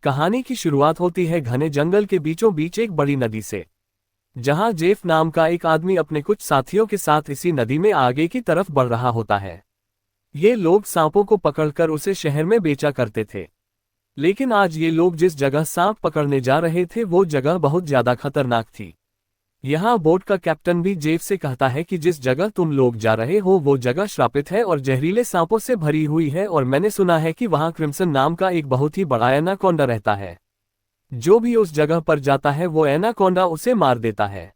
कहानी की शुरुआत होती है घने जंगल के बीचों बीच एक बड़ी नदी से, जहां जेफ नाम का एक आदमी अपने कुछ साथियों के साथ इसी नदी में आगे की तरफ बढ़ रहा होता है। ये लोग सांपों को पकड़कर उसे शहर में बेचा करते थे। लेकिन आज ये लोग जिस जगह सांप पकड़ने जा रहे थे वो जगह बहुत ज्यादा खतरनाक थी। यहाँ बोट का कैप्टन भी जेफ से कहता है कि जिस जगह तुम लोग जा रहे हो वो जगह श्रापित है और जहरीले सांपों से भरी हुई है, और मैंने सुना है कि वहाँ क्रिम्सन नाम का एक बहुत ही बड़ा एनाकोंडा रहता है। जो भी उस जगह पर जाता है वो एनाकोंडा उसे मार देता है।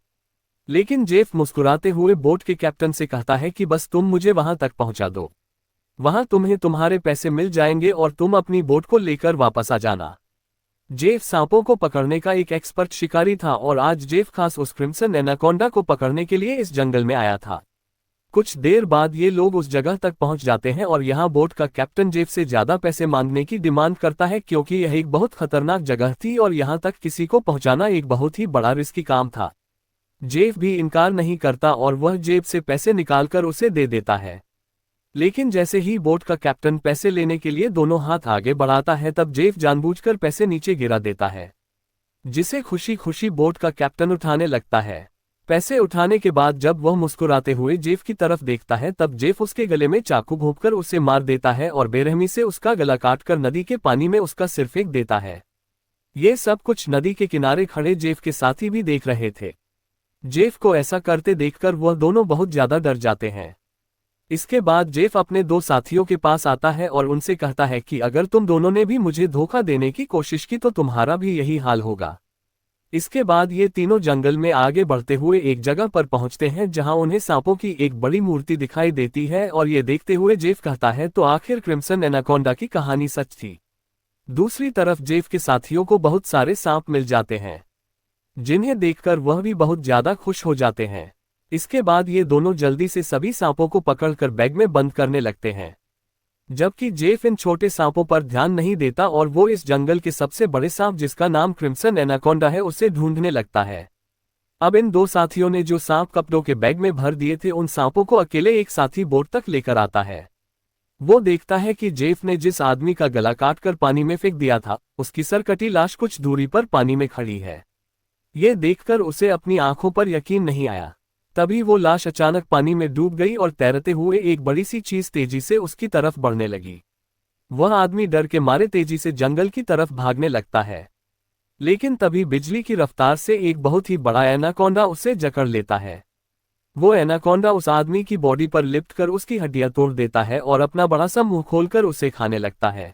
लेकिन जेफ मुस्कुराते हुए बोट के कैप्टन से कहता है कि बस तुम मुझे वहां तक पहुंचा दो, वहां तुम्हें तुम्हारे पैसे मिल जाएंगे और तुम अपनी बोट को लेकर वापस आ जाना। जेफ सांपों को पकड़ने का एक एक्सपर्ट शिकारी था और आज जेफ खास उस क्रिम्सन एनाकोंडा को पकड़ने के लिए इस जंगल में आया था। कुछ देर बाद ये लोग उस जगह तक पहुंच जाते हैं और यहाँ बोट का कैप्टन जेफ से ज्यादा पैसे मांगने की डिमांड करता है, क्योंकि यह एक बहुत खतरनाक जगह थी और यहाँ तक किसी को पहुंचाना एक बहुत ही बड़ा रिस्की काम था। जेफ भी इनकार नहीं करता और वह जेब से पैसे निकालकर उसे दे देता है। लेकिन जैसे ही बोट का कैप्टन पैसे लेने के लिए दोनों हाथ आगे बढ़ाता है तब जेफ जानबूझकर पैसे नीचे गिरा देता है, जिसे खुशी खुशी बोट का कैप्टन उठाने लगता है। पैसे उठाने के बाद जब वह मुस्कुराते हुए जेफ की तरफ देखता है तब जेफ उसके गले में चाकू घोंपकर उसे मार देता है और बेरहमी से उसका गला काटकर नदी के पानी में उसका सिर फेंक देता है। ये सब कुछ नदी के किनारे खड़े जेफ के साथी भी देख रहे थे। जेफ को ऐसा करते देखकर वह दोनों बहुत ज्यादा डर जाते हैं। इसके बाद जेफ अपने दो साथियों के पास आता है और उनसे कहता है कि अगर तुम दोनों ने भी मुझे धोखा देने की कोशिश की तो तुम्हारा भी यही हाल होगा। इसके बाद ये तीनों जंगल में आगे बढ़ते हुए एक जगह पर पहुंचते हैं जहां उन्हें सांपों की एक बड़ी मूर्ति दिखाई देती है, और ये देखते हुए जेफ कहता है तो आखिर क्रिम्सन एनाकोंडा की कहानी सच थी। दूसरी तरफ जेफ के साथियों को बहुत सारे सांप मिल जाते हैं, जिन्हें देखकर वह भी बहुत ज्यादा खुश हो जाते हैं। इसके बाद ये दोनों जल्दी से सभी सांपों को पकड़कर बैग में बंद करने लगते हैं, जबकि जेफ इन छोटे सांपों पर ध्यान नहीं देता और वो इस जंगल के सबसे बड़े सांप जिसका नाम क्रिम्सन एनाकोंडा है उसे ढूंढने लगता है। अब इन दो साथियों ने जो सांप कपड़ों के बैग में भर दिए थे उन सांपों को अकेले एक साथी बोट तक लेकर आता है। वो देखता है कि जेफ ने जिस आदमी का गला काटकर पानी में फेंक दिया था उसकी सरकटी लाश कुछ दूरी पर पानी में खड़ी है। ये देखकर उसे अपनी आंखों पर यकीन नहीं आया। तभी वो लाश अचानक पानी में डूब गई और तैरते हुए एक बड़ी सी चीज तेजी से उसकी तरफ बढ़ने लगी। वह आदमी डर के मारे तेजी से जंगल की तरफ भागने लगता है, लेकिन तभी बिजली की रफ्तार से एक बहुत ही बड़ा एनाकोंडा उसे जकड़ लेता है। वो एनाकोंडा उस आदमी की बॉडी पर लिपट कर उसकी हड्डियां तोड़ देता है और अपना बड़ा सा मुंह खोलकर उसे खाने लगता है।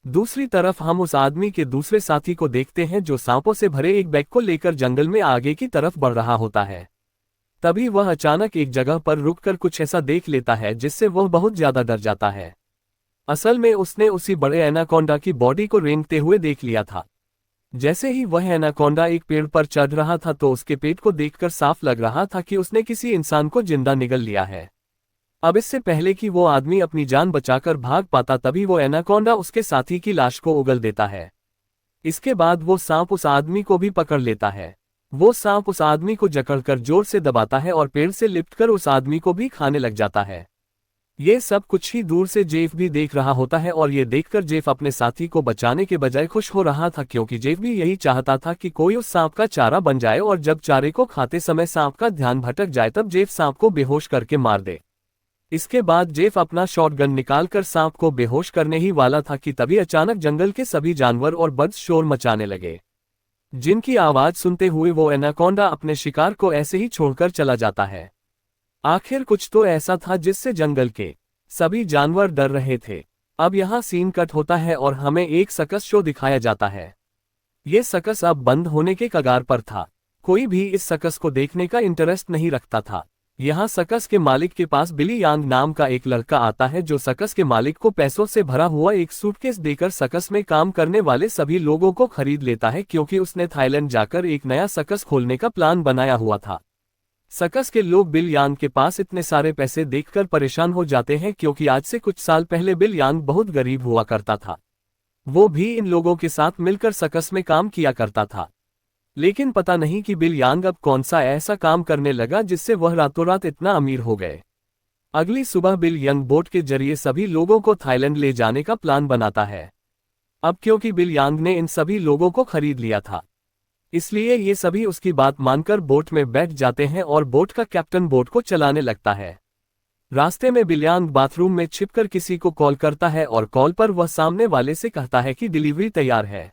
दूसरी तरफ हम उस आदमी के दूसरे साथी को देखते हैं जो सांपों से भरे एक बैग को लेकर जंगल में आगे की तरफ बढ़ रहा होता है। तभी वह अचानक एक जगह पर रुककर कुछ ऐसा देख लेता है जिससे वह बहुत ज्यादा डर जाता है। असल में उसने उसी बड़े एनाकोंडा की बॉडी को रेंगते हुए देख लिया था। जैसे ही वह एनाकोंडा एक पेड़ पर चढ़ रहा था तो उसके पेट को देखकर साफ लग रहा था कि उसने किसी इंसान को जिंदा निगल लिया है। अब इससे पहले कि वो आदमी अपनी जान बचाकर भाग पाता तभी वो एनाकोंडा उसके साथी की लाश को उगल देता है। इसके बाद वो सांप उस आदमी को भी पकड़ लेता है। वो सांप उस आदमी को जकड़कर जोर से दबाता है और पेड़ से लिपटकर उस आदमी को भी खाने लग जाता है। ये सब कुछ ही दूर से जेफ भी देख रहा होता है और ये देखकर जेफ अपने साथी को बचाने के बजाय खुश हो रहा था, क्योंकि जेफ भी यही चाहता था कि कोई उस सांप का चारा बन जाए और जब चारे को खाते समय सांप का ध्यान भटक जाए तब जेफ सांप को बेहोश करके मार दे। इसके बाद जेफ अपना शॉटगन निकालकर सांप को बेहोश करने ही वाला था कि तभी अचानक जंगल के सभी जानवर और बर्ड्स शोर मचाने लगे, जिनकी आवाज सुनते हुए वो एनाकोंडा अपने शिकार को ऐसे ही छोड़कर चला जाता है। आखिर कुछ तो ऐसा था जिससे जंगल के सभी जानवर डर रहे थे। अब यहाँ सीन कट होता है और हमें एक सर्कस शो दिखाया जाता है। ये सर्कस अब बंद होने के कगार पर था। कोई भी इस सर्कस को देखने का इंटरेस्ट नहीं रखता था। यहाँ सर्कस के मालिक के पास बिली यांग नाम का एक लड़का आता है जो सर्कस के मालिक को पैसों से भरा हुआ एक सूटकेस देकर सर्कस में काम करने वाले सभी लोगों को खरीद लेता है, क्योंकि उसने थाईलैंड जाकर एक नया सर्कस खोलने का प्लान बनाया हुआ था। सर्कस के लोग बिल यांग के पास इतने सारे पैसे देखकर परेशान हो जाते हैं, क्योंकि आज से कुछ साल पहले बिल यांग बहुत गरीब हुआ करता था। वो भी इन लोगों के साथ मिलकर सर्कस में काम किया करता था। लेकिन पता नहीं कि बिल यांग अब कौन सा ऐसा काम करने लगा जिससे वह रातों रात इतना अमीर हो गए। अगली सुबह बिल यंग बोट के जरिए सभी लोगों को थाईलैंड ले जाने का प्लान बनाता है। अब क्योंकि बिल यांग ने इन सभी लोगों को खरीद लिया था, इसलिए ये सभी उसकी बात मानकर बोट में बैठ जाते हैं और बोट का कैप्टन बोट को चलाने लगता है। रास्ते में बिल यांग बाथरूम में छिपकर किसी को कॉल करता है और कॉल पर वह सामने वाले से कहता है कि डिलीवरी तैयार है,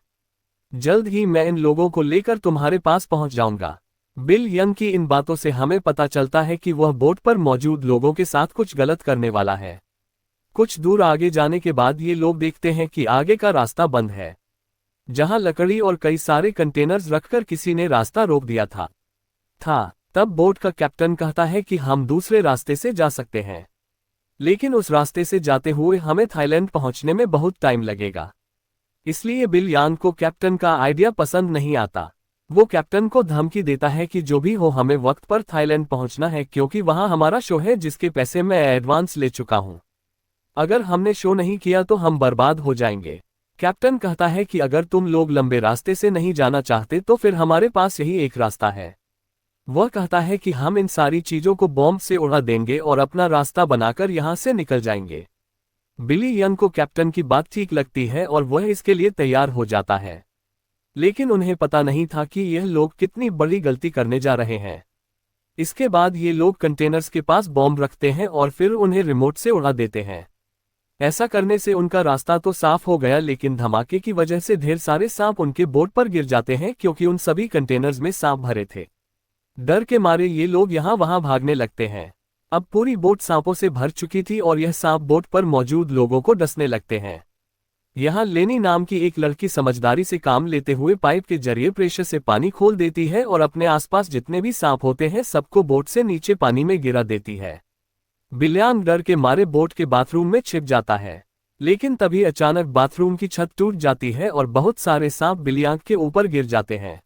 जल्द ही मैं इन लोगों को लेकर तुम्हारे पास पहुंच जाऊंगा। बिल यंग की इन बातों से हमें पता चलता है कि वह बोट पर मौजूद लोगों के साथ कुछ गलत करने वाला है। कुछ दूर आगे जाने के बाद ये लोग देखते हैं कि आगे का रास्ता बंद है, जहां लकड़ी और कई सारे कंटेनर्स रखकर किसी ने रास्ता रोक दिया था। तब बोट का कैप्टन कहता है कि हम दूसरे रास्ते से जा सकते हैं, लेकिन उस रास्ते से जाते हुए हमें थाईलैंड पहुंचने में बहुत टाइम लगेगा। इसलिए बिल यांग को कैप्टन का आइडिया पसंद नहीं आता। वो कैप्टन को धमकी देता है कि जो भी हो हमें वक्त पर थाईलैंड पहुंचना है, क्योंकि वहां हमारा शो है जिसके पैसे मैं एडवांस ले चुका हूं। अगर हमने शो नहीं किया तो हम बर्बाद हो जाएंगे। कैप्टन कहता है कि अगर तुम लोग लंबे रास्ते से नहीं जाना चाहते तो फिर हमारे पास यही एक रास्ता है। वह कहता है कि हम इन सारी चीजों को बॉम्ब से उड़ा देंगे और अपना रास्ता बनाकर यहां से निकल जाएंगे। बिली यंग को कैप्टन की बात ठीक लगती है और वह इसके लिए तैयार हो जाता है, लेकिन उन्हें पता नहीं था कि यह लोग कितनी बड़ी गलती करने जा रहे हैं। इसके बाद ये लोग कंटेनर्स के पास बॉम्ब रखते हैं और फिर उन्हें रिमोट से उड़ा देते हैं। ऐसा करने से उनका रास्ता तो साफ हो गया, लेकिन धमाके की वजह से ढेर सारे सांप उनके बोट पर गिर जाते हैं, क्योंकि उन सभी कंटेनर्स में सांप भरे थे। डर के मारे ये लोग यहाँ वहां भागने लगते हैं। अब पूरी बोट सांपों से भर चुकी थी और यह सांप बोट पर मौजूद लोगों को डसने लगते हैं। यहाँ लेनी नाम की एक लड़की समझदारी से काम लेते हुए पाइप के जरिए प्रेशर से पानी खोल देती है और अपने आसपास जितने भी सांप होते हैं सबको बोट से नीचे पानी में गिरा देती है। बिल यांग डर के मारे बोट के बाथरूम में छिप जाता है, लेकिन तभी अचानक बाथरूम की छत टूट जाती है और बहुत सारे सांप बिल यांग के ऊपर गिर जाते हैं।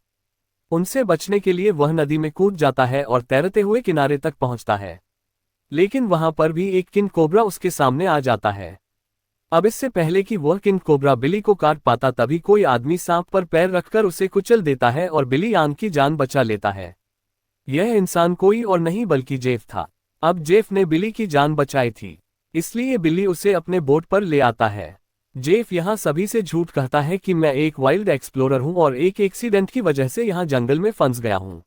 उनसे बचने के लिए वह नदी में कूद जाता है और तैरते हुए किनारे तक पहुंचता है, लेकिन वहां पर भी एक किंग कोबरा उसके सामने आ जाता है। अब इससे पहले कि वह किंग कोबरा बिली को काट पाता, तभी कोई आदमी सांप पर पैर रखकर उसे कुचल देता है और बिली यांग की जान बचा लेता है। यह इंसान कोई और नहीं बल्कि जेफ था। अब जेफ ने बिली की जान बचाई थी, इसलिए बिली उसे अपने बोट पर ले आता है। जेफ यहाँ सभी से झूठ कहता है कि मैं एक वाइल्ड एक्सप्लोरर हूँ और एक एक्सीडेंट की वजह से यहाँ जंगल में फंस गया हूँ।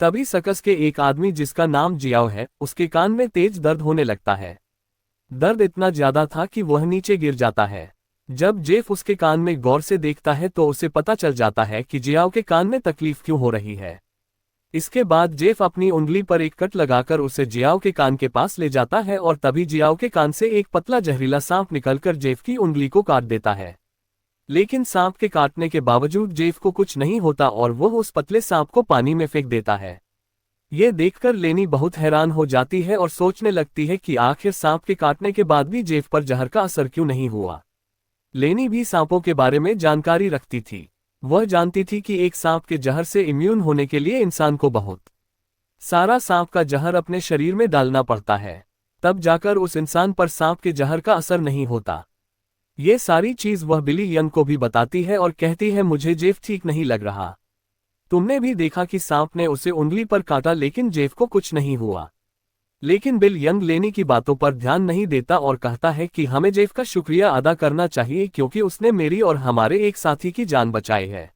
तभी सर्कस के एक आदमी जिसका नाम जियाओ है, उसके कान में तेज दर्द होने लगता है। दर्द इतना ज्यादा था कि वह नीचे गिर जाता है। जब जेफ उसके कान में गौर से देखता है तो उसे पता चल जाता है कि जियाओ के कान में तकलीफ क्यों हो रही है। इसके बाद जेफ अपनी उंगली पर एक कट लगाकर उसे जियाओ के कान के पास ले जाता है और तभी जियाओ के कान से एक पतला जहरीला सांप निकलकर जेफ की उंगली को काट देता है। लेकिन सांप के काटने के बावजूद जेफ को कुछ नहीं होता और वह उस पतले सांप को पानी में फेंक देता है। ये देखकर लेनी बहुत हैरान हो जाती है और सोचने लगती है कि आखिर सांप के काटने के बाद भी जेफ पर जहर का असर क्यों नहीं हुआ। लेनी भी सांपों के बारे में जानकारी रखती थी। वह जानती थी कि एक सांप के जहर से इम्यून होने के लिए इंसान को बहुत सारा सांप का जहर अपने शरीर में डालना पड़ता है, तब जाकर उस इंसान पर सांप के जहर का असर नहीं होता। ये सारी चीज वह बिली यंग को भी बताती है और कहती है, मुझे जेफ ठीक नहीं लग रहा। तुमने भी देखा कि सांप ने उसे उंगली पर काटा, लेकिन जेफ को कुछ नहीं हुआ। लेकिन बिल यंग लेनी की बातों पर ध्यान नहीं देता और कहता है कि हमें जेफ का शुक्रिया अदा करना चाहिए, क्योंकि उसने मेरी और हमारे एक साथी की जान बचाई है।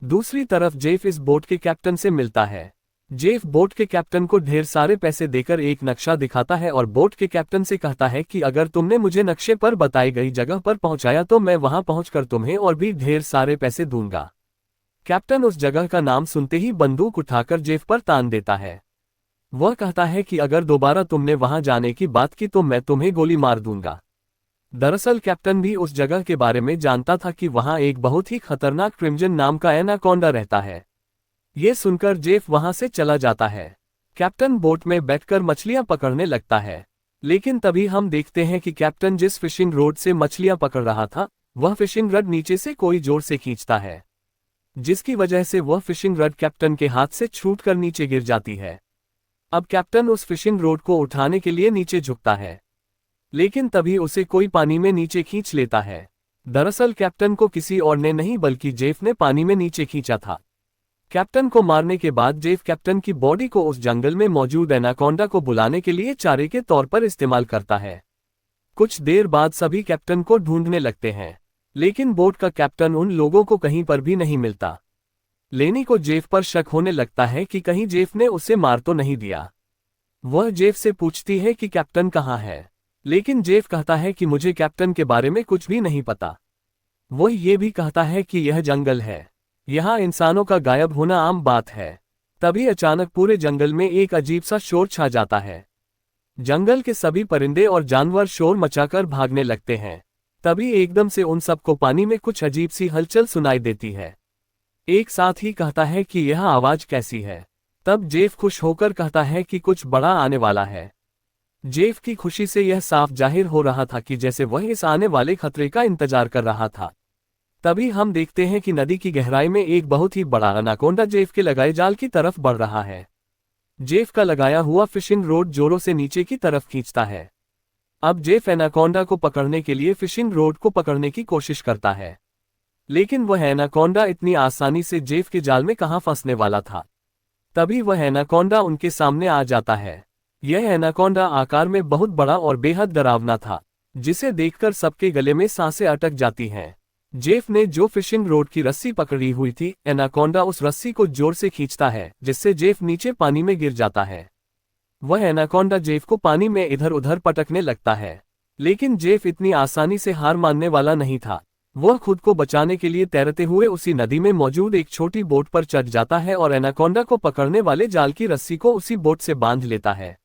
दूसरी तरफ जेफ इस बोट के कैप्टन से मिलता है। जेफ बोट के कैप्टन को ढेर सारे पैसे देकर एक नक्शा दिखाता है और बोट के कैप्टन से कहता है कि अगर तुमने मुझे नक्शे पर बताई गई जगह पर पहुंचाया तो मैं वहां पहुंचकर तुम्हें और भी ढेर सारे पैसे दूंगा। कैप्टन उस जगह का नाम सुनते ही बंदूक उठाकर जेफ पर तान देता है। वह कहता है कि अगर दोबारा तुमने वहां जाने की बात की तो मैं तुम्हें गोली मार दूंगा। दरअसल कैप्टन भी उस जगह के बारे में जानता था कि वहां एक बहुत ही खतरनाक क्रिम्जन नाम का एनाकोंडा रहता है। ये सुनकर जेफ वहां से चला जाता है। कैप्टन बोट में बैठकर मछलियां पकड़ने लगता है, लेकिन तभी हम देखते हैं कि कैप्टन जिस फिशिंग रोड से मछलियां पकड़ रहा था, वह फिशिंग रड नीचे से कोई जोर से खींचता है, जिसकी वजह से वह फिशिंग रड कैप्टन के हाथ से छूटकर नीचे गिर जाती है। अब कैप्टन उस फिशिंग रोड को उठाने के लिए नीचे झुकता है, लेकिन तभी उसे कोई पानी में नीचे खींच लेता है। दरअसल कैप्टन को किसी और ने नहीं बल्कि जेफ ने पानी में नीचे खींचा था। कैप्टन को मारने के बाद जेफ कैप्टन की बॉडी को उस जंगल में मौजूद एनाकोंडा को बुलाने के लिए चारे के तौर पर इस्तेमाल करता है। कुछ देर बाद सभी कैप्टन को ढूंढने लगते हैं, लेकिन बोट का कैप्टन उन लोगों को कहीं पर भी नहीं मिलता। लेनी को जेफ पर शक होने लगता है कि कहीं जेफ ने उसे मार तो नहीं दिया। वह जेफ से पूछती है कि कैप्टन कहाँ है, लेकिन जेफ कहता है कि मुझे कैप्टन के बारे में कुछ भी नहीं पता। वह ये भी कहता है कि यह जंगल है, यहाँ इंसानों का गायब होना आम बात है। तभी अचानक पूरे जंगल में एक अजीब सा शोर छा जाता है। जंगल के सभी परिंदे और जानवर शोर मचाकर भागने लगते हैं। तभी एकदम से उन सबको पानी में कुछ अजीब सी हलचल सुनाई देती है। एक साथ ही कहता है कि यह आवाज कैसी है। तब जेफ खुश होकर कहता है कि कुछ बड़ा आने वाला है। जेफ की खुशी से यह साफ जाहिर हो रहा था कि जैसे वह इस आने वाले खतरे का इंतजार कर रहा था। तभी हम देखते हैं कि नदी की गहराई में एक बहुत ही बड़ा अनाकोंडा जेफ के लगाए जाल की तरफ बढ़ रहा है। जेफ का लगाया हुआ फिशिंग रोड जोरों से नीचे की तरफ खींचता है। अब जेफ एनाकोंडा को पकड़ने के लिए फिशिंग रोड को पकड़ने की कोशिश करता है, लेकिन वह एनाकोंडा इतनी आसानी से जेफ के जाल में कहां फंसने वाला था। तभी वह एनाकोंडा उनके सामने आ जाता है। यह एनाकोंडा आकार में बहुत बड़ा और बेहद डरावना था, जिसे देखकर सबके गले में सांसें अटक जाती हैं। जेफ ने जो फिशिंग रोड की रस्सी पकड़ी हुई थी, एनाकोंडा उस रस्सी को जोर से खींचता है, जिससे जेफ नीचे पानी में गिर जाता है। वह एनाकोंडा जेफ को पानी में इधर उधर पटकने लगता है, लेकिन जेफ इतनी आसानी से हार मानने वाला नहीं था। वह खुद को बचाने के लिए तैरते हुए उसी नदी में मौजूद एक छोटी बोट पर चढ़ जाता है और एनाकोंडा को पकड़ने वाले जाल की रस्सी को उसी बोट से बांध लेता है।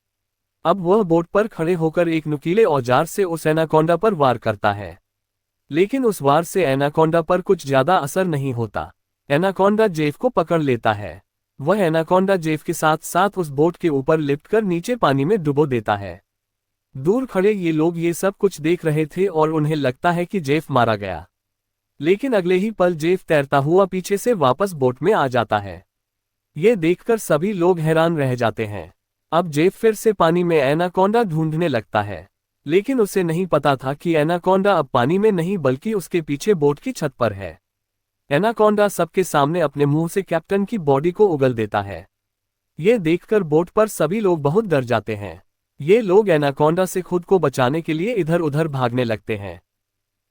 अब वह बोट पर खड़े होकर एक नुकीले औजार से उस एनाकोंडा पर वार करता है, लेकिन उस वार से एनाकोंडा पर कुछ ज्यादा असर नहीं होता। एनाकोंडा जेफ को पकड़ लेता है। वह एनाकोंडा जेफ के साथ साथ उस बोट के ऊपर लिपट कर नीचे पानी में डुबो देता है। दूर खड़े ये लोग ये सब कुछ देख रहे थे और उन्हें लगता है कि जेफ मारा गया, लेकिन अगले ही पल जेफ तैरता हुआ पीछे से वापस बोट में आ जाता है। ये देखकर सभी लोग हैरान रह जाते हैं। अब जेफ फिर से पानी में एनाकोंडा ढूंढने लगता है, लेकिन उसे नहीं पता था कि एनाकोंडा अब पानी में नहीं बल्कि उसके पीछे बोट की छत पर है। एनाकोंडा सबके सामने अपने मुंह से कैप्टन की बॉडी को उगल देता है। ये देखकर बोट पर सभी लोग बहुत डर जाते हैं। ये लोग एनाकोंडा से खुद को बचाने के लिए इधर उधर भागने लगते हैं।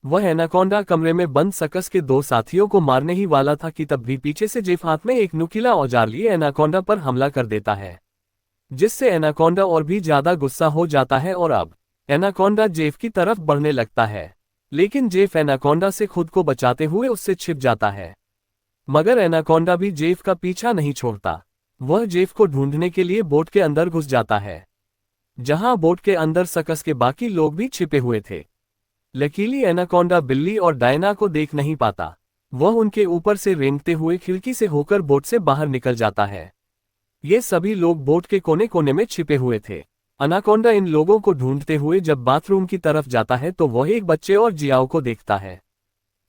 वह एनाकोंडा कमरे में बंद सकस के दो साथियों को मारने ही वाला था कि तब भी पीछे से जेफ हाथ में एक नुकीला औजार लिए एनाकोंडा पर हमला कर देता है, जिससे एनाकोंडा और भी ज्यादा गुस्सा हो जाता है और अब एनाकोंडा जेफ की तरफ बढ़ने लगता है। लेकिन जेफ एनाकोंडा से खुद को बचाते हुए उससे छिप जाता है, मगर एनाकोंडा भी जेफ का पीछा नहीं छोड़ता। वह जेफ को ढूंढने के लिए बोट के अंदर घुस जाता है, जहां बोट के अंदर सकस के बाकी लोग भी छिपे हुए थे। लकीली एनाकोंडा बिल्ली और डायना को देख नहीं पाता। वह उनके ऊपर से रेंगते हुए खिड़की से होकर बोट से बाहर निकल जाता है। ये सभी लोग बोट के कोने कोने में छिपे हुए थे। एनाकोंडा इन लोगों को ढूंढते हुए जब बाथरूम की तरफ जाता है तो वह एक बच्चे और जियाओ को देखता है।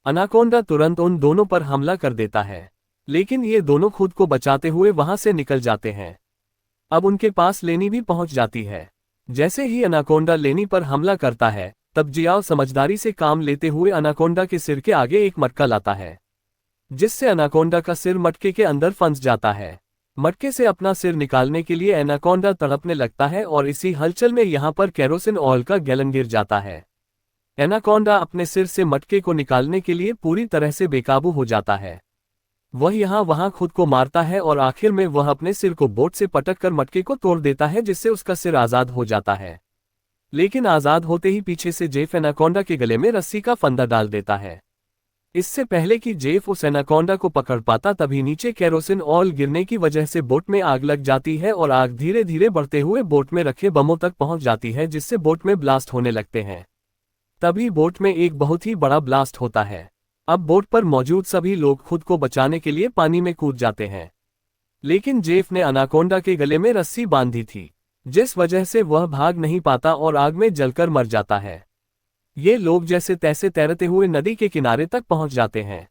एनाकोंडा तुरंत उन दोनों पर हमला कर देता है, लेकिन ये दोनों खुद को बचाते हुए वहां से निकल जाते हैं। अब उनके पास लेनी भी पहुंच जाती है। जैसे ही एनाकोंडा लेनी पर हमला करता है, तब जियाओ समझदारी से काम लेते हुए एनाकोंडा के सिर के आगे एक मटका लाता है, जिससे एनाकोंडा का सिर मटके के अंदर फंस जाता है। मटके से अपना सिर निकालने के लिए एनाकोंडा तड़पने लगता है और इसी हलचल में यहाँ पर केरोसिन ऑयल का गैलन गिर जाता है। एनाकोंडा अपने सिर से मटके को निकालने के लिए पूरी तरह से बेकाबू हो जाता है। वह यहाँ वहां खुद को मारता है और आखिर में वह अपने सिर को बोट से पटक कर मटके को तोड़ देता है, जिससे उसका सिर आजाद हो जाता है। लेकिन आजाद होते ही पीछे से जेफ एनाकोंडा के गले में रस्सी का फंदा डाल देता है। इससे पहले कि जेफ उस एनाकोंडा को पकड़ पाता, तभी नीचे केरोसिन ऑयल गिरने की वजह से बोट में आग लग जाती है और आग धीरे धीरे बढ़ते हुए बोट में रखे बमों तक पहुंच जाती है, जिससे बोट में ब्लास्ट होने लगते हैं। तभी बोट में एक बहुत ही बड़ा ब्लास्ट होता है। अब बोट पर मौजूद सभी लोग खुद को बचाने के लिए पानी में कूद जाते हैं, लेकिन जेफ ने एनाकोंडा के गले में रस्सी बांधी थी, जिस वजह से वह भाग नहीं पाता और आग में जलकर मर जाता है। ये लोग जैसे तैसे तैरते हुए नदी के किनारे तक पहुंच जाते हैं।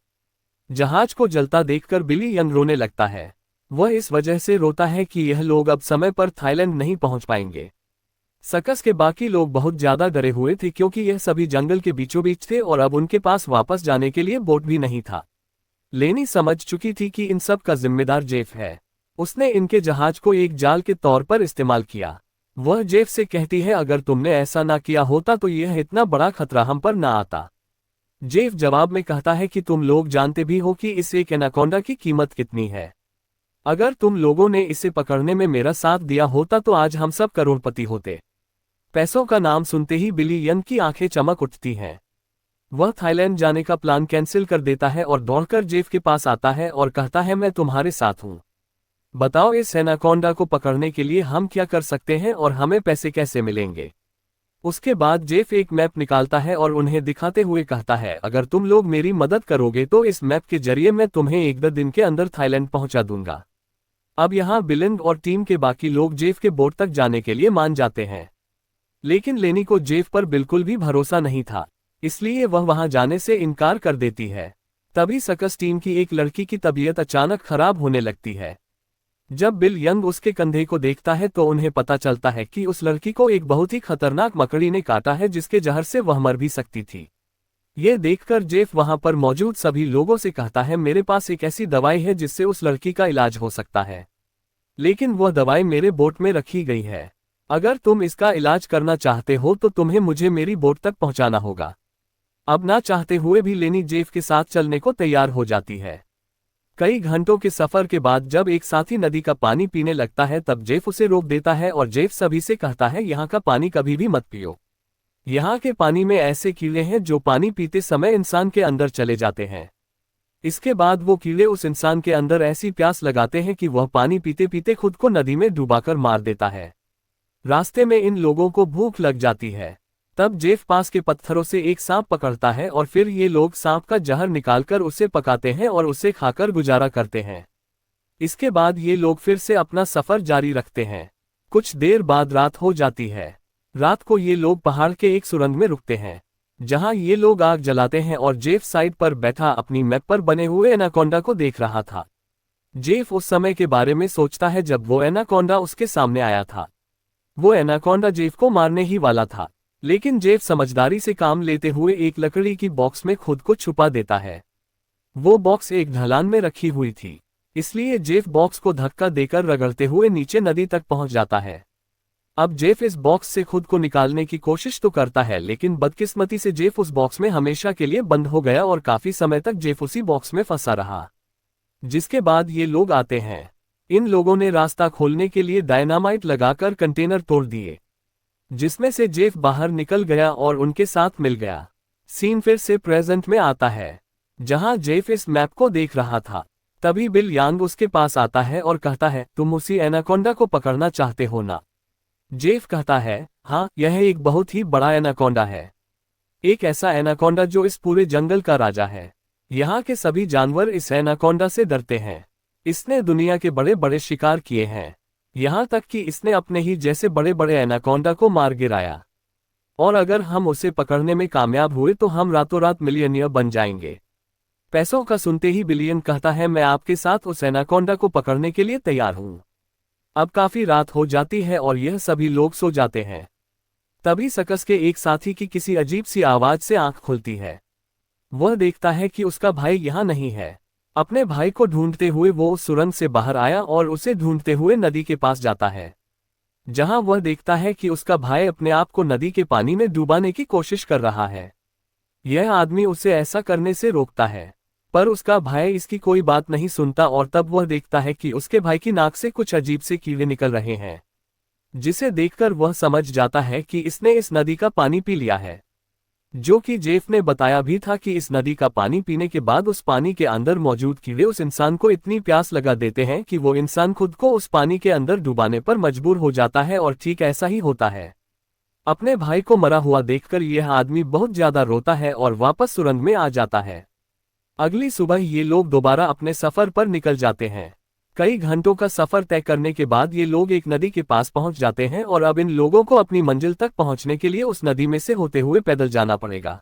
जहाज को जलता देखकर बिली यंग रोने लगता है। वह इस वजह से रोता है कि यह लोग अब समय पर थाईलैंड नहीं पहुंच पाएंगे। सर्कस के बाकी लोग बहुत ज्यादा डरे हुए थे, क्योंकि यह सभी जंगल के बीचों बीच थे और अब उनके पास वापस जाने के लिए बोट भी नहीं था। लेनी समझ चुकी थी कि इन सब का जिम्मेदार जेफ है। उसने इनके जहाज को एक जाल के तौर पर इस्तेमाल किया। वह जेफ से कहती है, अगर तुमने ऐसा ना किया होता तो यह इतना बड़ा खतरा हम पर ना आता। जेफ जवाब में कहता है कि तुम लोग जानते भी हो कि इस एक एनाकोंडा की कीमत कितनी है। अगर तुम लोगों ने इसे पकड़ने में मेरा साथ दिया होता तो आज हम सब करोड़पति होते। पैसों का नाम सुनते ही बिली यंग की आंखें चमक उठती हैं। वह थाईलैंड जाने का प्लान कैंसिल कर देता है और दौड़कर जेफ के पास आता है और कहता है, मैं तुम्हारे साथ हूं। बताओ इस एनाकोंडा को पकड़ने के लिए हम क्या कर सकते हैं और हमें पैसे कैसे मिलेंगे। उसके बाद जेफ एक मैप निकालता है और उन्हें दिखाते हुए कहता है, अगर तुम लोग मेरी मदद करोगे तो इस मैप के जरिए मैं तुम्हें 1-2 दिन के अंदर थाईलैंड पहुंचा दूंगा। अब यहाँ बिलिंग और टीम के बाकी लोग जेफ के बोट तक जाने के लिए मान जाते हैं। लेकिन लेनी को जेफ पर बिल्कुल भी भरोसा नहीं था, इसलिए वह वहां जाने से इनकार कर देती है। तभी सर्कस टीम की एक लड़की की तबीयत अचानक खराब होने लगती है। जब बिल यंग उसके कंधे को देखता है तो उन्हें पता चलता है कि उस लड़की को एक बहुत ही खतरनाक मकड़ी ने काटा है जिसके जहर से वह मर भी सकती थी। ये देखकर जेफ वहां पर मौजूद सभी लोगों से कहता है, मेरे पास एक ऐसी दवाई है जिससे उस लड़की का इलाज हो सकता है, लेकिन वह दवाई मेरे बोट में रखी गई है। अगर तुम इसका इलाज करना चाहते हो तो तुम्हें मुझे मेरी बोट तक पहुंचाना होगा। अब ना चाहते हुए भी लेनी जेफ के साथ चलने को तैयार हो जाती है। कई घंटों के सफर के बाद जब एक साथी नदी का पानी पीने लगता है तब जेफ उसे रोक देता है और जेफ सभी से कहता है, यहाँ का पानी कभी भी मत पियो। यहाँ के पानी में ऐसे कीड़े हैं जो पानी पीते समय इंसान के अंदर चले जाते हैं। इसके बाद वो कीड़े उस इंसान के अंदर ऐसी प्यास लगाते हैं कि वह पानी पीते पीते खुद को नदी में डुबाकर मार देता है। रास्ते में इन लोगों को भूख लग जाती है। तब जेफ पास के पत्थरों से एक सांप पकड़ता है और फिर ये लोग सांप का जहर निकालकर उसे पकाते हैं और उसे खाकर गुजारा करते हैं। इसके बाद ये लोग फिर से अपना सफर जारी रखते हैं। कुछ देर बाद रात हो जाती है। रात को ये लोग पहाड़ के एक सुरंग में रुकते हैं, जहां ये लोग आग जलाते हैं और जेफ साइड पर बैठा अपनी मैप पर बने हुए एनाकोंडा को देख रहा था। जेफ उस समय के बारे में सोचता है जब वो एनाकोंडा उसके सामने आया था। वो एनाकोंडा जेफ को मारने ही वाला था, लेकिन जेफ समझदारी से काम लेते हुए एक लकड़ी की बॉक्स में खुद को छुपा देता है। वो बॉक्स एक ढलान में रखी हुई थी, इसलिए जेफ बॉक्स को धक्का देकर रगड़ते हुए नीचे नदी तक पहुंच जाता है। अब जेफ इस बॉक्स से खुद को निकालने की कोशिश तो करता है, लेकिन बदकिस्मती से जेफ उस बॉक्स में हमेशा के लिए बंद हो गया और काफी समय तक जेफ उसी बॉक्स में फंसा रहा। जिसके बाद ये लोग आते हैं। इन लोगों ने रास्ता खोलने के लिए डायनामाइट लगाकर कंटेनर तोड़ दिए, जिसमें से जेफ बाहर निकल गया और उनके साथ मिल गया। सीन फिर से प्रेजेंट में आता है, जहां जेफ इस मैप को देख रहा था। तभी बिल यांग उसके पास आता है और कहता है, तुम उसी एनाकोंडा को पकड़ना चाहते हो ना? जेफ कहता है, हाँ, यह एक बहुत ही बड़ा एनाकोंडा है। एक ऐसा एनाकोंडा जो इस पूरे जंगल का राजा है। यहाँ के सभी जानवर इस एनाकोंडा से डरते हैं। इसने दुनिया के बड़े बड़े शिकार किए हैं, यहाँ तक कि इसने अपने ही जैसे बड़े बड़े एनाकोंडा को मार गिराया। और अगर हम उसे पकड़ने में कामयाब हुए तो हम रातों रात मिलियनियर बन जाएंगे। पैसों का सुनते ही बिलियन कहता है, मैं आपके साथ उस एनाकोंडा को पकड़ने के लिए तैयार हूं। अब काफी रात हो जाती है और यह सभी लोग सो जाते हैं। तभी सर्कस के एक साथी की किसी अजीब सी आवाज से आंख खुलती है। वह देखता है कि उसका भाई यहाँ नहीं है। अपने भाई को ढूंढते हुए वो उस सुरंग से बाहर आया और उसे ढूंढते हुए नदी के पास जाता है, जहां वह देखता है कि उसका भाई अपने आप को नदी के पानी में डुबाने की कोशिश कर रहा है। यह आदमी उसे ऐसा करने से रोकता है, पर उसका भाई इसकी कोई बात नहीं सुनता और तब वह देखता है कि उसके भाई की नाक से कुछ अजीब से कीड़े निकल रहे हैं, जिसे देखकर वह समझ जाता है कि इसने इस नदी का पानी पी लिया है। जो कि जेफ ने बताया भी था कि इस नदी का पानी पीने के बाद उस पानी के अंदर मौजूद कीड़े उस इंसान को इतनी प्यास लगा देते हैं कि वो इंसान खुद को उस पानी के अंदर डुबाने पर मजबूर हो जाता है, और ठीक ऐसा ही होता है। अपने भाई को मरा हुआ देखकर यह आदमी बहुत ज्यादा रोता है और वापस सुरंग में आ जाता है। अगली सुबह ये लोग दोबारा अपने सफर पर निकल जाते हैं। कई घंटों का सफर तय करने के बाद ये लोग एक नदी के पास पहुंच जाते हैं और अब इन लोगों को अपनी मंजिल तक पहुंचने के लिए उस नदी में से होते हुए पैदल जाना पड़ेगा।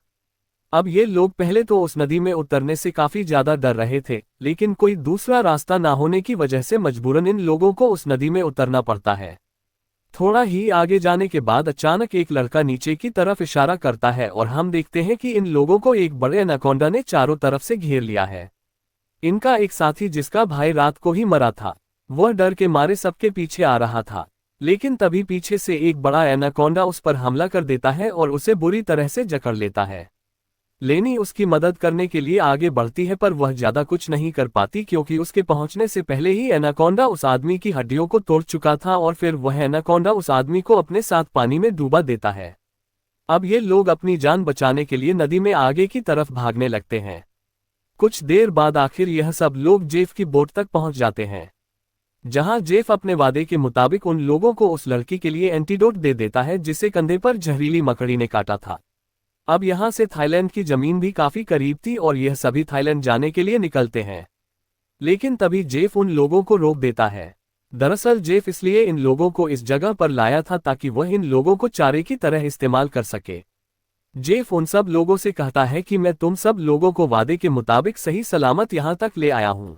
अब ये लोग पहले तो उस नदी में उतरने से काफी ज्यादा डर रहे थे, लेकिन कोई दूसरा रास्ता ना होने की वजह से मजबूरन इन लोगों को उस नदी में उतरना पड़ता है। थोड़ा ही आगे जाने के बाद अचानक एक लड़का नीचे की तरफ इशारा करता है और हम देखते हैं कि इन लोगों को एक बड़े एनाकोंडा ने चारों तरफ से घेर लिया है। इनका एक साथी जिसका भाई रात को ही मरा था, वह डर के मारे सबके पीछे आ रहा था, लेकिन तभी पीछे से एक बड़ा एनाकोंडा उस पर हमला कर देता है और उसे बुरी तरह से जकड़ लेता है। लेनी उसकी मदद करने के लिए आगे बढ़ती है पर वह ज्यादा कुछ नहीं कर पाती क्योंकि उसके पहुंचने से पहले ही एनाकोंडा उस आदमी की हड्डियों को तोड़ चुका था और फिर वह एनाकोंडा उस आदमी को अपने साथ पानी में डूबा देता है। अब ये लोग अपनी जान बचाने के लिए नदी में आगे की तरफ भागने लगते हैं। कुछ देर बाद आखिर यह सब लोग जेफ की बोट तक पहुंच जाते हैं, जहां जेफ अपने वादे के मुताबिक उन लोगों को उस लड़की के लिए एंटीडोट दे देता है जिसे कंधे पर जहरीली मकड़ी ने काटा था। अब यहां से थाईलैंड की जमीन भी काफी करीब थी और यह सभी थाईलैंड जाने के लिए निकलते हैं। लेकिन तभी जेफ उन लोगों को रोक देता है। दरअसल जेफ इसलिए इन लोगों को इस जगह पर लाया था ताकि वह इन लोगों को चारे की तरह इस्तेमाल कर सके। जेफ उन सब लोगों से कहता है कि मैं तुम सब लोगों को वादे के मुताबिक सही सलामत यहां तक ले आया हूं,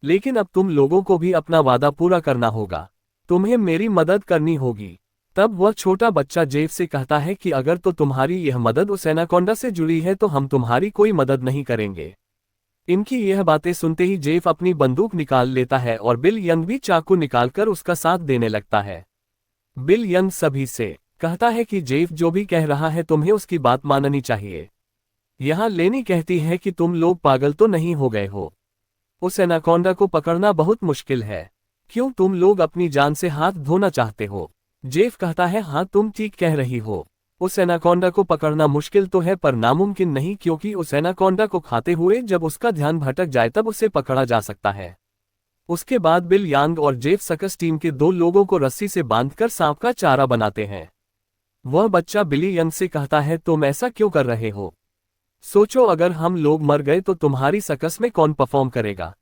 लेकिन अब तुम लोगों को भी अपना वादा पूरा करना होगा, तुम्हें मेरी मदद करनी होगी। तब वह छोटा बच्चा जेफ से कहता है कि अगर तो तुम्हारी यह मदद उस एनाकोंडा से जुड़ी है तो हम तुम्हारी कोई मदद नहीं करेंगे। इनकी यह बातें सुनते ही जेफ अपनी बंदूक निकाल लेता है और बिल यंग भी चाकू निकालकर उसका साथ देने लगता है। बिल यंग सभी से कहता है कि जेफ जो भी कह रहा है तुम्हें उसकी बात माननी चाहिए। यहाँ लेनी कहती है कि तुम लोग पागल तो नहीं हो गए हो, उस एनाकोंडा को पकड़ना बहुत मुश्किल है, क्यों तुम लोग अपनी जान से हाथ धोना चाहते हो? जेफ कहता है हाँ तुम ठीक कह रही हो, उस एनाकोंडा को पकड़ना मुश्किल तो है पर नामुमकिन नहीं, क्योंकि उस एनाकोंडा को खाते हुए जब उसका ध्यान भटक जाए तब उसे पकड़ा जा सकता है। उसके बाद बिल यांग और जेफ सर्कस टीम के 2 लोगों को रस्सी से बांधकर सांप का चारा बनाते हैं। वह बच्चा बिली यंग से कहता है तुम ऐसा क्यों कर रहे हो? सोचो अगर हम लोग मर गए तो तुम्हारी सर्कस में कौन परफॉर्म करेगा?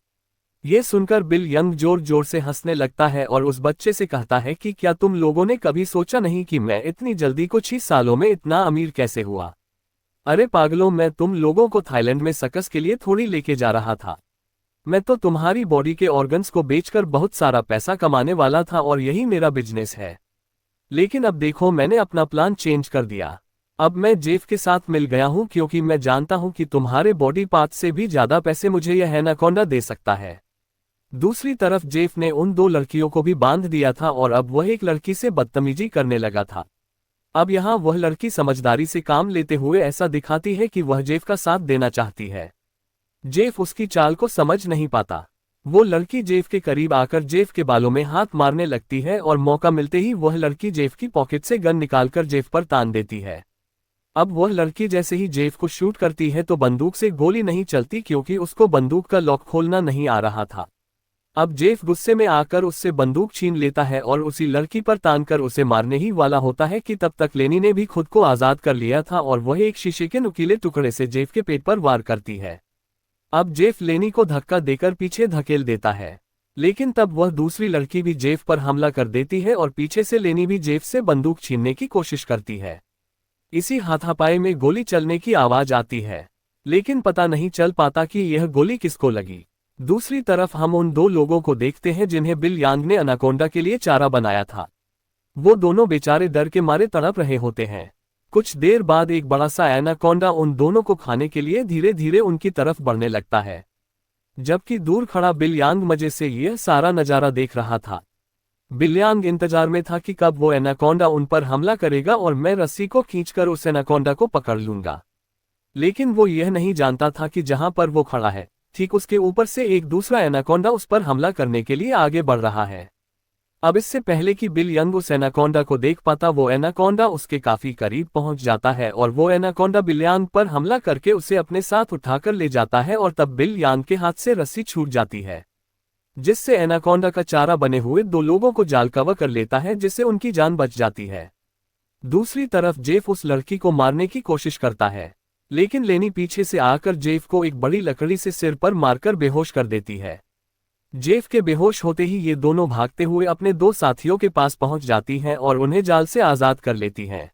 ये सुनकर बिल यंग जोर जोर से हंसने लगता है और उस बच्चे से कहता है कि क्या तुम लोगों ने कभी सोचा नहीं कि मैं इतनी जल्दी कुछ ही सालों में इतना अमीर कैसे हुआ? अरे पागलों, मैं तुम लोगों को थाईलैंड में सर्कस के लिए थोड़ी लेके जा रहा था, मैं तो तुम्हारी बॉडी के ऑर्गन्स को बेचकर बहुत सारा पैसा कमाने वाला था और यही मेरा बिजनेस है। लेकिन अब देखो मैंने अपना प्लान चेंज कर दिया, अब मैं जेफ के साथ मिल गया हूं क्योंकि मैं जानता हूं कि तुम्हारे बॉडी पार्ट्स से भी ज्यादा पैसे मुझे यह एनाकोंडा दे सकता है। दूसरी तरफ जेफ ने उन 2 लड़कियों को भी बांध दिया था और अब वह एक लड़की से बदतमीजी करने लगा था। अब यहाँ वह लड़की समझदारी से काम लेते हुए ऐसा दिखाती है कि वह जेफ का साथ देना चाहती है। जेफ उसकी चाल को समझ नहीं पाता। वो लड़की जेफ के करीब आकर जेफ के बालों में हाथ मारने लगती है और मौका मिलते ही वह लड़की जेफ की पॉकेट से गन निकालकर जेफ पर तान देती है। अब वह लड़की जैसे ही जेफ को शूट करती है तो बंदूक से गोली नहीं चलती क्योंकि उसको बंदूक का लॉक खोलना नहीं आ रहा था। अब जेफ गुस्से में आकर उससे बंदूक छीन लेता है और उसी लड़की पर तानकर उसे मारने ही वाला होता है कि तब तक लेनी ने भी खुद को आजाद कर लिया था और वह एक शीशे के नुकीले टुकड़े से जेफ के पेट पर वार करती है। अब जेफ लेनी को धक्का देकर पीछे धकेल देता है, लेकिन तब वह दूसरी लड़की भी जेफ पर हमला कर देती है और पीछे से लेनी भी जेफ से बंदूक छीनने की कोशिश करती है। इसी हाथापाई में गोली चलने की आवाज आती है, लेकिन पता नहीं चल पाता कि यह गोली किसको लगी। दूसरी तरफ हम उन 2 लोगों को देखते हैं जिन्हें बिल यांग ने एनाकोंडा के लिए चारा बनाया था। वो दोनों बेचारे डर के मारे तड़प रहे होते हैं। कुछ देर बाद एक बड़ा सा एनाकोंडा उन दोनों को खाने के लिए धीरे धीरे उनकी तरफ बढ़ने लगता है, जबकि दूर खड़ा बिल यांग मजे से यह सारा नजारा देख रहा था। बिल यांग इंतजार में था कि कब वो एनाकोंडा उन पर हमला करेगा और मैं रस्सी को खींचकर उस एनाकोंडा को पकड़ लूंगा। लेकिन वो यह नहीं जानता था कि जहां पर वो खड़ा है ठीक उसके ऊपर से एक दूसरा एनाकोंडा उस पर हमला करने के लिए आगे बढ़ रहा है। अब इससे पहले कि बिल यंग उस एनाकोंडा को देख पाता वो एनाकोंडा उसके काफी करीब पहुंच जाता है और वो एनाकोंडा बिल यांग पर हमला करके उसे अपने साथ उठाकर ले जाता है और तब बिल यांग के हाथ से रस्सी छूट जाती है, जिससे एनाकोंडा का चारा बने हुए 2 लोगों को जाल कवर कर लेता है, जिससे उनकी जान बच जाती है। दूसरी तरफ जेफ उस लड़की को मारने की कोशिश करता है, लेकिन लेनी पीछे से आकर जेफ को एक बड़ी लकड़ी से सिर पर मारकर बेहोश कर देती है। जेफ के बेहोश होते ही ये दोनों भागते हुए अपने 2 साथियों के पास पहुंच जाती हैं और उन्हें जाल से आजाद कर लेती हैं।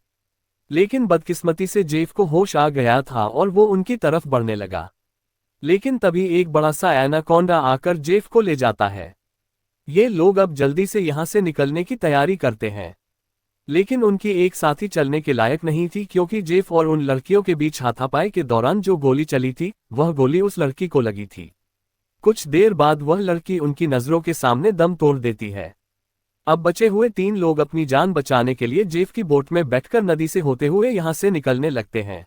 लेकिन बदकिस्मती से जेफ को होश आ गया था और वो उनकी तरफ बढ़ने लगा, लेकिन तभी एक बड़ा सा एनाकोंडा आकर जेफ को ले जाता है। ये लोग अब जल्दी से यहाँ से निकलने की तैयारी करते हैं, लेकिन उनकी एक साथी चलने के लायक नहीं थी क्योंकि जेफ और उन लड़कियों के बीच हाथापाई के दौरान जो गोली चली थी वह गोली उस लड़की को लगी थी। कुछ देर बाद वह लड़की उनकी नजरों के सामने दम तोड़ देती है। अब बचे हुए 3 लोग अपनी जान बचाने के लिए जेफ की बोट में बैठकर नदी से होते हुए यहां से निकलने लगते हैं,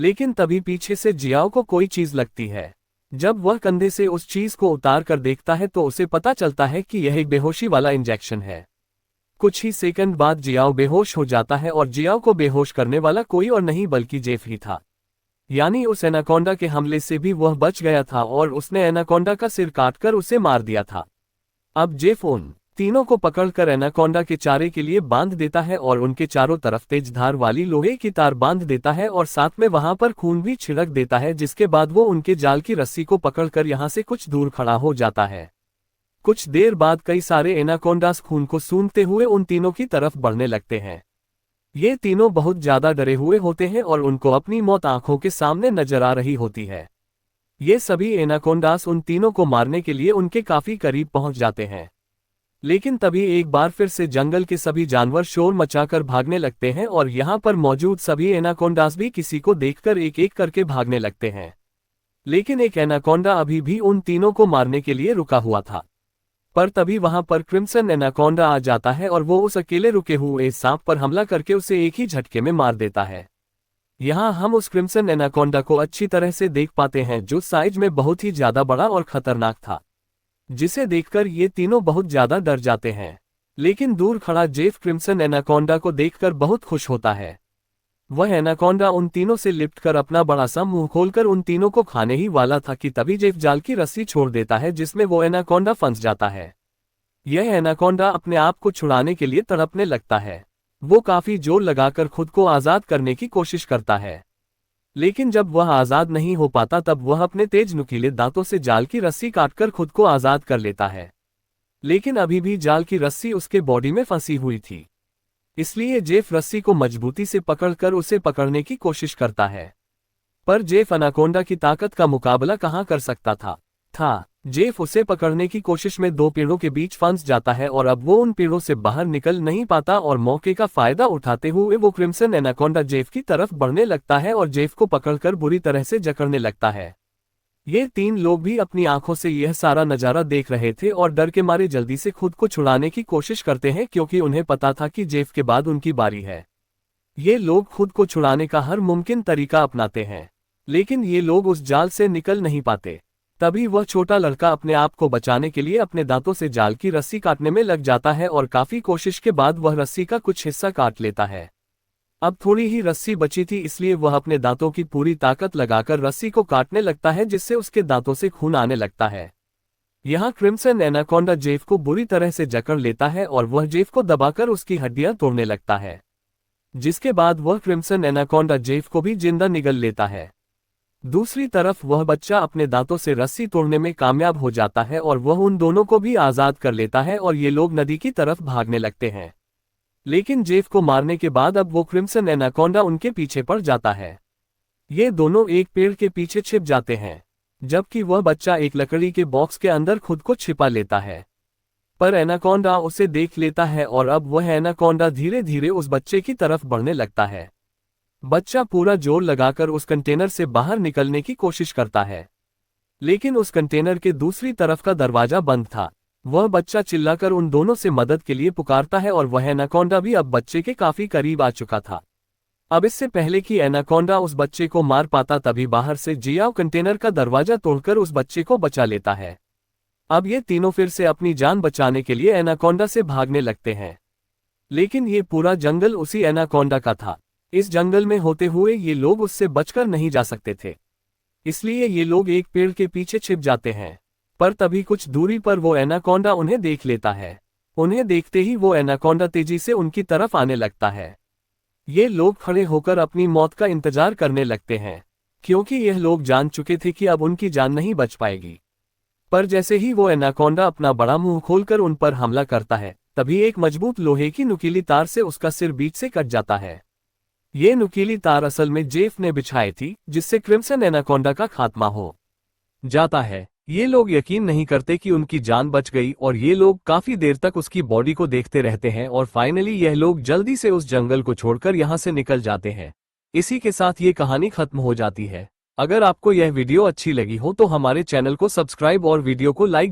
लेकिन तभी पीछे से जियाओ को कोई चीज लगती है। जब वह कंधे से उस चीज को उतार कर देखता है तो उसे पता चलता है कि यह एक बेहोशी वाला इंजेक्शन है। कुछ ही सेकंड बाद जियाओ बेहोश हो जाता है और जियाओ को बेहोश करने वाला कोई और नहीं बल्कि जेफ ही था। यानी उस एनाकोंडा के हमले से भी वह बच गया था और उसने एनाकोंडा का सिर काटकर उसे मार दिया था। अब जेफ उन तीनों को पकड़कर एनाकोंडा के चारे के लिए बांध देता है और उनके चारों तरफ तेज धार वाली लोहे की तार बांध देता है और साथ में वहां पर खून भी छिड़क देता है, जिसके बाद वो उनके जाल की रस्सी को पकड़कर यहां से कुछ दूर खड़ा हो जाता है। कुछ देर बाद कई सारे एनाकोंडास खून को सूंघते हुए उन तीनों की तरफ बढ़ने लगते हैं। ये तीनों बहुत ज्यादा डरे हुए होते हैं और उनको अपनी मौत आंखों के सामने नजर आ रही होती है। ये सभी एनाकोंडास उन तीनों को मारने के लिए उनके काफी करीब पहुंच जाते हैं। लेकिन तभी एक बार फिर से जंगल के सभी जानवर शोर मचाकर भागने लगते हैं और यहाँ पर मौजूद सभी एनाकोंडास भी किसी को देखकर एक एक करके भागने लगते हैं। लेकिन एक एनाकोंडा अभी भी उन तीनों को मारने के लिए रुका हुआ था। पर तभी वहां पर क्रिम्सन एनाकोंडा आ जाता है और वो उस अकेले रुके हुए सांप पर हमला करके उसे एक ही झटके में मार देता है। यहाँ हम उस क्रिम्सन एनाकोंडा को अच्छी तरह से देख पाते हैं, जो साइज में बहुत ही ज्यादा बड़ा और खतरनाक था, जिसे देखकर ये तीनों बहुत ज्यादा डर जाते हैं। लेकिन दूर खड़ा जेफ क्रिम्सन एनाकोंडा को देखकर बहुत खुश होता है। वह एनाकोंडा उन तीनों से लिपटकर अपना बड़ा सा मुंह खोलकर उन तीनों को खाने ही वाला था कि तभी जेफ जाल की रस्सी छोड़ देता है, जिसमें वो एनाकोंडा फंस जाता है। यह एनाकोंडा अपने आप को छुड़ाने के लिए तड़पने लगता है। वो काफी जोर लगाकर खुद को आजाद करने की कोशिश करता है, लेकिन जब वह आजाद नहीं हो पाता तब वह अपने तेज नुकीले दांतों से जाल की रस्सी काटकर खुद को आजाद कर लेता है। लेकिन अभी भी जाल की रस्सी उसके बॉडी में फंसी हुई थी, इसलिए जेफ रस्सी को मजबूती से पकड़कर उसे पकड़ने की कोशिश करता है। पर जेफ एनाकोंडा की ताकत का मुकाबला कहाँ कर सकता था। जेफ उसे पकड़ने की कोशिश में दो पेड़ों के बीच फंस जाता है और अब वो उन पेड़ों से बाहर निकल नहीं पाता और मौके का फायदा उठाते हुए वो क्रिम्सन एनाकोंडा जेफ की तरफ बढ़ने लगता है और जेफ को पकड़कर बुरी तरह से जकड़ने लगता है। ये तीन लोग भी अपनी आंखों से यह सारा नजारा देख रहे थे और डर के मारे जल्दी से खुद को छुड़ाने की कोशिश करते हैं, क्योंकि उन्हें पता था कि जेफ के बाद उनकी बारी है। ये लोग खुद को छुड़ाने का हर मुमकिन तरीका अपनाते हैं, लेकिन ये लोग उस जाल से निकल नहीं पाते। तभी वह छोटा लड़का अपने आप को बचाने के लिए अपने दांतों से जाल की रस्सी काटने में लग जाता है और काफी कोशिश के बाद वह रस्सी का कुछ हिस्सा काट लेता है। अब थोड़ी ही रस्सी बची थी, इसलिए वह अपने दांतों की पूरी ताकत लगाकर रस्सी को काटने लगता है, जिससे उसके दांतों से खून आने लगता है। यहाँ क्रिम्सन एनाकोंडा जेफ को बुरी तरह से जकड़ लेता है और वह जेफ को दबाकर उसकी हड्डियां तोड़ने लगता है, जिसके बाद वह क्रिम्सन एनाकोंडा जेफ को भी जिंदा निगल लेता है। दूसरी तरफ वह बच्चा अपने दांतों से रस्सी तोड़ने में कामयाब हो जाता है और वह उन दोनों को भी आजाद कर लेता है और ये लोग नदी की तरफ भागने लगते हैं। लेकिन जेफ को मारने के बाद अब वो क्रिम्सन एनाकोंडा उनके पीछे पड़ जाता है। ये दोनों एक पेड़ के पीछे छिप जाते हैं, जबकि वह बच्चा एक लकड़ी के बॉक्स के अंदर खुद को छिपा लेता है। पर एनाकोंडा उसे देख लेता है और अब वह एनाकोंडा धीरे धीरे उस बच्चे की तरफ बढ़ने लगता है। बच्चा पूरा जोर लगाकर उस कंटेनर से बाहर निकलने की कोशिश करता है, लेकिन उस कंटेनर के दूसरी तरफ का दरवाजा बंद था। वह बच्चा चिल्लाकर उन दोनों से मदद के लिए पुकारता है और वह एनाकोंडा भी अब बच्चे के काफी करीब आ चुका था। अब इससे पहले कि एनाकोंडा उस बच्चे को मार पाता, तभी बाहर से जियाओ कंटेनर का दरवाजा तोड़कर उस बच्चे को बचा लेता है। अब ये तीनों फिर से अपनी जान बचाने के लिए एनाकोंडा से भागने लगते हैं, लेकिन ये पूरा जंगल उसी एनाकोंडा का था। इस जंगल में होते हुए ये लोग उससे बचकर नहीं जा सकते थे, इसलिए ये लोग एक पेड़ के पीछे छिप जाते हैं। पर तभी कुछ दूरी पर वो एनाकोंडा उन्हें देख लेता है। उन्हें देखते ही वो एनाकोंडा तेजी से उनकी तरफ आने लगता है। ये लोग खड़े होकर अपनी मौत का इंतजार करने लगते हैं, क्योंकि यह लोग जान चुके थे कि अब उनकी जान नहीं बच पाएगी। पर जैसे ही वो एनाकोंडा अपना बड़ा मुंह खोलकर उन पर हमला करता है, तभी एक मजबूत लोहे की नुकीली तार से उसका सिर बीच से कट जाता है। ये नुकीली तार असल में जेफ ने बिछाई थी, जिससे क्रिम्सन एनाकोंडा का खात्मा हो जाता है। ये लोग यकीन नहीं करते कि उनकी जान बच गई और ये लोग काफी देर तक उसकी बॉडी को देखते रहते हैं और फाइनली यह लोग जल्दी से उस जंगल को छोड़कर यहाँ से निकल जाते हैं। इसी के साथ ये कहानी खत्म हो जाती है। अगर आपको यह वीडियो अच्छी लगी हो तो हमारे चैनल को सब्सक्राइब और वीडियो को लाइक